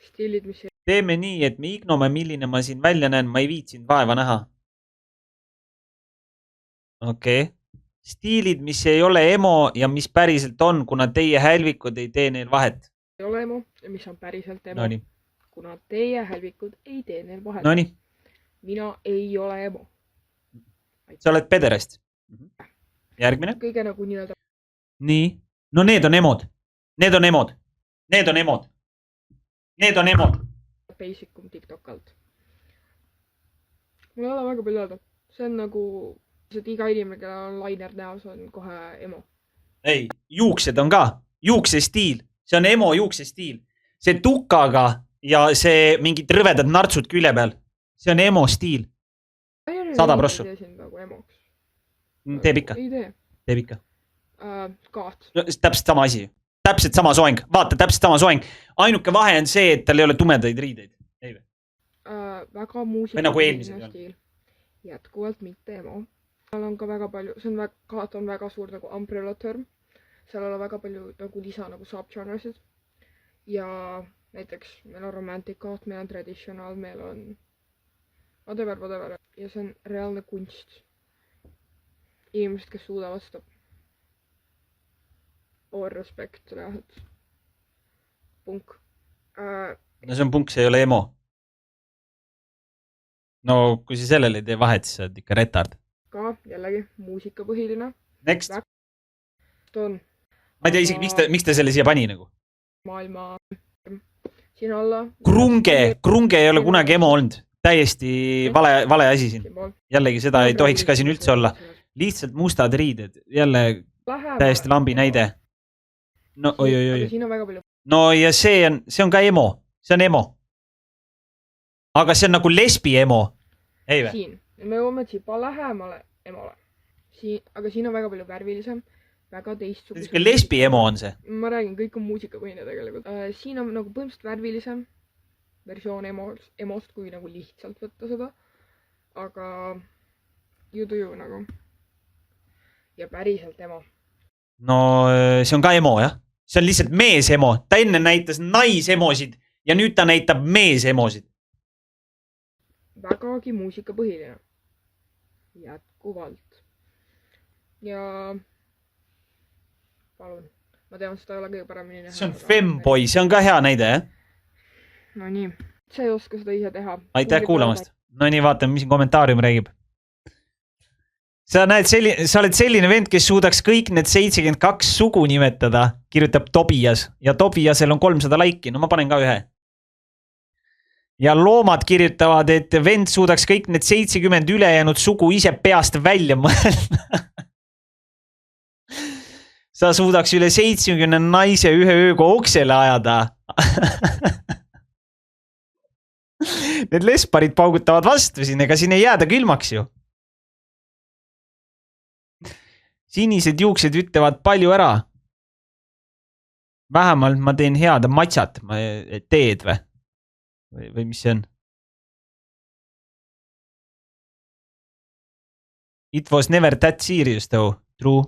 Stiilid, mis Teeme nii, et me ignome, milline ma siin välja näen. Ma ei viitsinud vaeva näha. Okei. Stiilid, mis ei ole emo ja mis päriselt on, kuna teie hälvikud ei tee neil vahet. ei ole emo ja mis on päriselt emo. Nonii. Kuna teie hälvikud ei tee neil vahet. Nonii. Mina ei ole emo. Sa oled pederast. Järgmine. Kõige nagu nii-öelda. Nii. No need on emod. Need on emod. Need on emod. Need on emod. Basicum TikTok alt. Mul ei ole väga palju öelda. See on nagu, et iga inimene, kelle on lainer näos, on kohe emo. Ei, juuksed on ka. Juuksestiil. See on emo juuksestiil. See tukaga ja see mingid rõvedad nartsud külje peal. See on emo stiil. 100 prossu. Teeb ikka. Ei tee. Teeb ikka. Kaat. No, täpselt sama asi. Täpselt sama soeng. Vaata, täpselt sama soeng. Ainuke vahe on see, et tal ei ole tumedaid riideid. Ei või? Väga muusika. Või nagu eelmised on. Jätkuvalt mitte emo. Seal on ka väga palju, kaat on väga suur nagu umbrella term. Seal on väga palju nagu lisa nagu subgenresid. Ja näiteks meil on romantic kaat, meil on traditional, meil on whatever. Ja see on reaalne kunst. Inimesed, kes suudavad seda. All respect, reaalselt. Punk. No see on punk, see ei ole emo. No kui sa sellele ei tee vahet, siis sa oled ikka retard. Ka jällegi muusikapõhiline. Next. On. Ma ei tea isegi, miks ta selle siia pani nagu. Maailma siin alla. Krunge ei ole kunagi emo olnud. Täiesti vale asi siin. Jällegi seda ei tohiks ka siin üldse olla. Lihtsalt mustad riided. Jälle täiesti lambi näide. No oi. No ja see on ka emo. See on emo. Aga see on nagu lesbi emo. Ei või? Siin. Me jõuame tsipa lähemale emole. Aga siin on väga palju värvilisem. Väga teistsugusem. Lesbi emo on see? Ma räägin, kõik on muusikapõhine tegelikult. Siin on nagu põhimõtteliselt värvilisem versioon emost, kui nagu lihtsalt võtta seda. Aga judu nagu. Ja päriselt emo. No see on ka emo, jah? See on lihtsalt mees emo. Ta enne näitas naisemosid ja nüüd ta näitab mees emosid. Vägagi muusikapõhiline. Jätkuvalt. Ja palun. Ma tean, seda ei ole kõige paremini näha. See on femboy, see on ka hea näide, jah? No nii. Sa ei oska seda ise teha. Aitäh kuulamast. No nii, vaatame, mis siin kommentaarium räägib. Sa oled selline vend, kes suudaks kõik need 72 sugu nimetada, kirjutab Tobias. Ja Tobiasel on 300 laiki. No ma panen ka ühe. Ja loomad kirjutavad, et vend suudaks kõik need 70 ülejäänud sugu ise peast välja mõelda. Sa suudaks üle 70 naise ühe ööga oksele ajada. Need lesparid paugutavad vastu siin, ega siin ei jääda külmaks ju. Sinised juuksed ütlevad palju ära. Vähemalt ma teen head matšat, teed või mis see on? It was never that serious though, true.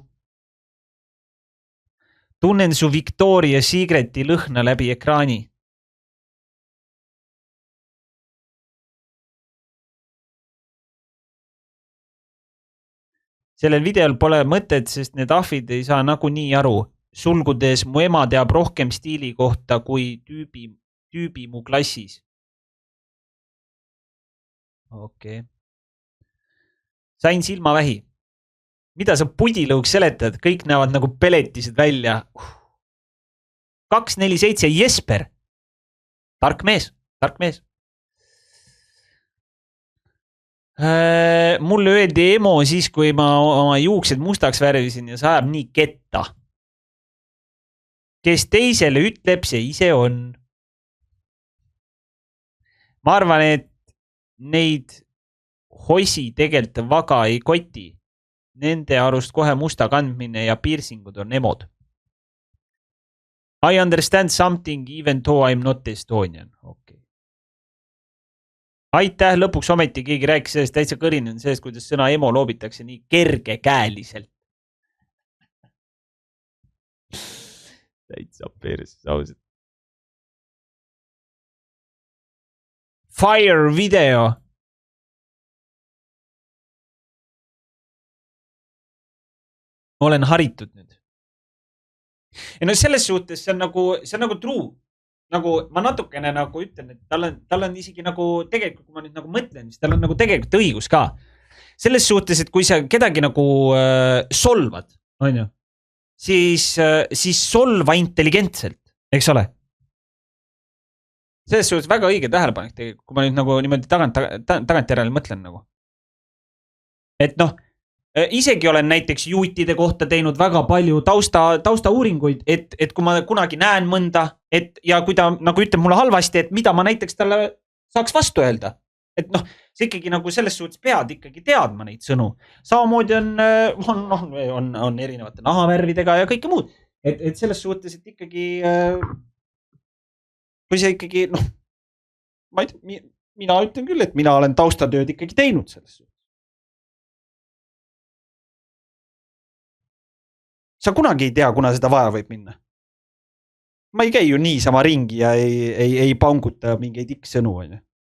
Tunnen su Victoria's Secreti lõhna läbi ekraani. Sellel videol pole mõtet, sest need ahvid ei saa nagunii aru. Sulgudes mu ema teab rohkem stiili kohta kui tüübi mu klassis. Okei. Sain silmavähi. Mida sa pudilõuks seletad? Kõik näevad nagu peletised välja. 247 Jesper. Tark mees. Mulle öeldi emo siis, kui ma oma juuksed mustaks värvisin ja see ajab nii ketta. Kes teisele ütleb, see ise on. Ma arvan, et neid hosi tegelikult vaga ei koti. Nende arust kohe musta kandmine ja piirsingud on emod. I understand something even though I'm not Estonian. Okay. Aitäh, lõpuks ometi keegi rääkis sellest, täitsa kõrinen sellest, kuidas sõna emo loobitakse nii kergekäeliselt. Täitsa perses, ausalt. Fire video. Olen haritud nüüd. Ja no selles suhtes see on nagu true. Nagu ma natukene nagu ütlen, et tal on isegi nagu tegelikult, kui ma nüüd nagu mõtlen, siis tal on nagu tegelikult õigus ka. Selles suhtes, et kui sa kedagi nagu solvad, on ju, siis solva intelligentselt, eks ole? Selles suhtes väga õige tähelepanek tegelikult, kui ma nüüd nagu niimoodi tagantjärele mõtlen nagu. Et noh, isegi olen näiteks juutide kohta teinud väga palju tausta uuringuid, et kui ma kunagi näen mõnda, ja kui ta nagu ütleb mulle halvasti, et mida ma näiteks talle saaks vastu öelda. Et noh, see ikkagi nagu selles suhtes pead ikkagi teadma neid sõnu. Samamoodi on erinevate nahavärvidega ja kõike muud. Et selles suhtes, et ikkagi, kui see ikkagi, noh, ma ei tea, mina ütlen küll, et mina olen taustatööd ikkagi teinud selles suhtes. Sa kunagi ei tea, kuna seda vaja võib minna. Ma ei käi ju niisama ringi ja ei panguta mingeid X-sõnu,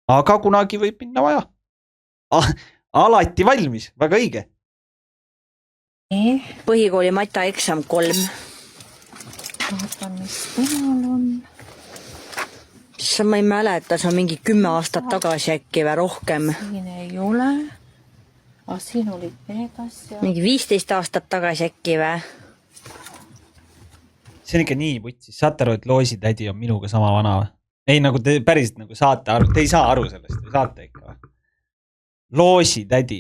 aga kunagi võib minna vaja. Alati valmis, väga õige. Põhikooli mata eksam 3. Vaatan, mis peal on. Ma ei mäleta, see on mingi 10 aastat tagasi äkki või rohkem. Siin ei ole. Siin olid need asjad. Mingi 15 aastat tagasi äkki või? See on ikka nii putsis. Saate aru, et loositädi on minuga sama vana või? Ei, nagu te päriselt nagu saate aru. Te ei saa aru sellest või saate ikka või? Loositädi.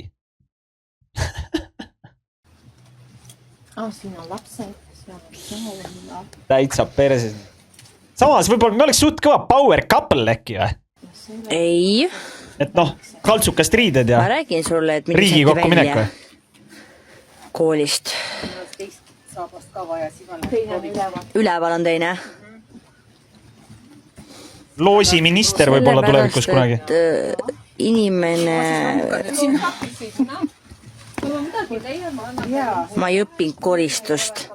Siin on lapsed. Täitsa perses. Samas võib-olla me oleks suht kõva power couple äkki või? Ei. Et noh, kaltsukast riided ja Ma räägin sulle, et riigi kokku minek või? Koolist. Üleval on teine. Loosiminister võib-olla tulevikus kunagi. Inimene... Ma ei õppinud koristust.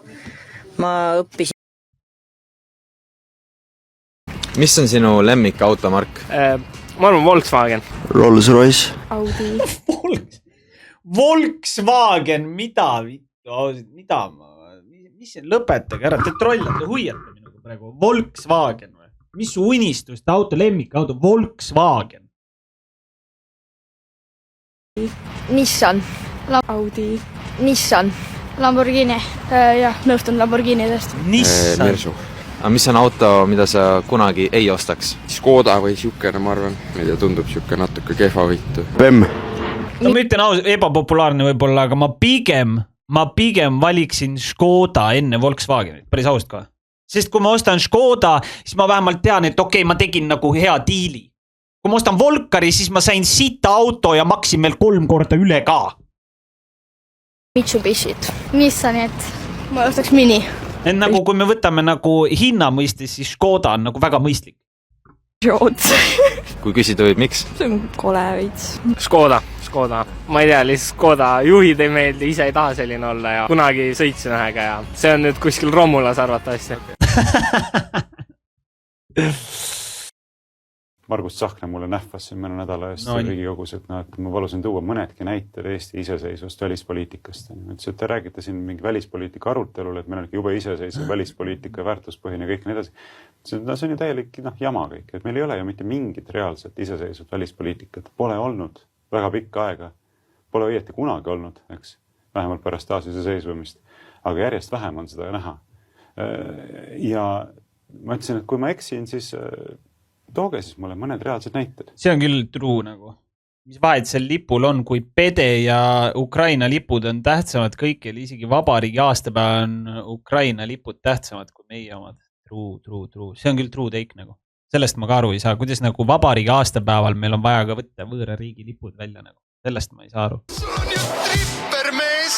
Ma õppisin... Mis on sinu lemmik automark? Ma arvan Volkswagen. Rolls Royce. Audi. Volkswagen, mida ma... Mis see lõpetage ära, te trollate, huiate minuga praegu. Volkswagen või? Mis su unistuste auto, lemmikauto? Volkswagen. Nissan. Audi. Nissan. Lamborghini. Jah, nõustun Lamborghinidest. Nissan. Mersu. Aga mis on auto, mida sa kunagi ei ostaks? Škoda või siukene, ma arvan. Ma ei tea, tundub siuke natuke kehva võitu. No ma ütlen aus, ebapopulaarne võib-olla, aga ma pigem valiksin Škoda enne Volkswagenit, päris aust ka. Sest kui ma ostan Škoda, siis ma vähemalt tean, et okei, ma tegin nagu hea diili. Kui ma ostan Volkari, siis ma sain sita auto ja maksin veel 3 korda üle ka. Mitsubishit. Nissanit. Ma ostaks Mini. Et nagu kui me võtame nagu hinna mõistes, siis Škoda on nagu väga mõistlik. Joots. Kui küsida võib, miks? See on kole veits. Škoda. Ma ei tea, lihtsalt Škoda juhid ei meeldi, ise ei taha selline olla ja kunagi sõitsin ühega ja see on nüüd kuskil Romulas arvatavasti. Margus Tsahkna mulle nähvas siin mõne nädala eest Riigikogus, et ma palusin tuua mõnedki näited Eesti iseseisvust välispoliitikast. Ütles, et te räägite siin mingi välispoliitika arutelul, et meil on jube iseseisev välispoliitika, väärtuspõhine kõik nii edasi. See on ju täielik jama kõik, et meil ei ole ju mitte mingit reaalset iseseisvat välispoliitikat. Pole olnud väga pikka aega. Pole õieti kunagi olnud, eks, vähemalt pärast taasiseseisvumist. Aga järjest vähem on seda näha. Ja ma ütlesin, et kui ma eksin, siis tooge siis mulle mõned reaalsed näited. See on küll true nagu. Mis vahet seal lipul on, kui Pede ja Ukraina lipud on tähtsamad kõikjal, isegi vabariigi aastapäev on Ukraina lipud tähtsamad kui meie omad. True. See on küll true take nagu. Sellest ma ka aru ei saa, kuidas nagu vabariigi aastapäeval meil on vaja ka võtta võõra riigi lipud välja nagu. Sellest ma ei saa aru. Sul on ju trippermees.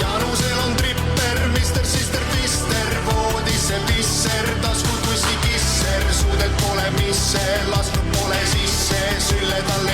Janusel on tripper, Mr. Sister Pister, voodisse pisser, taskud kusti kisser, suudelt pole misse, lasknud pole sisse, sülle talle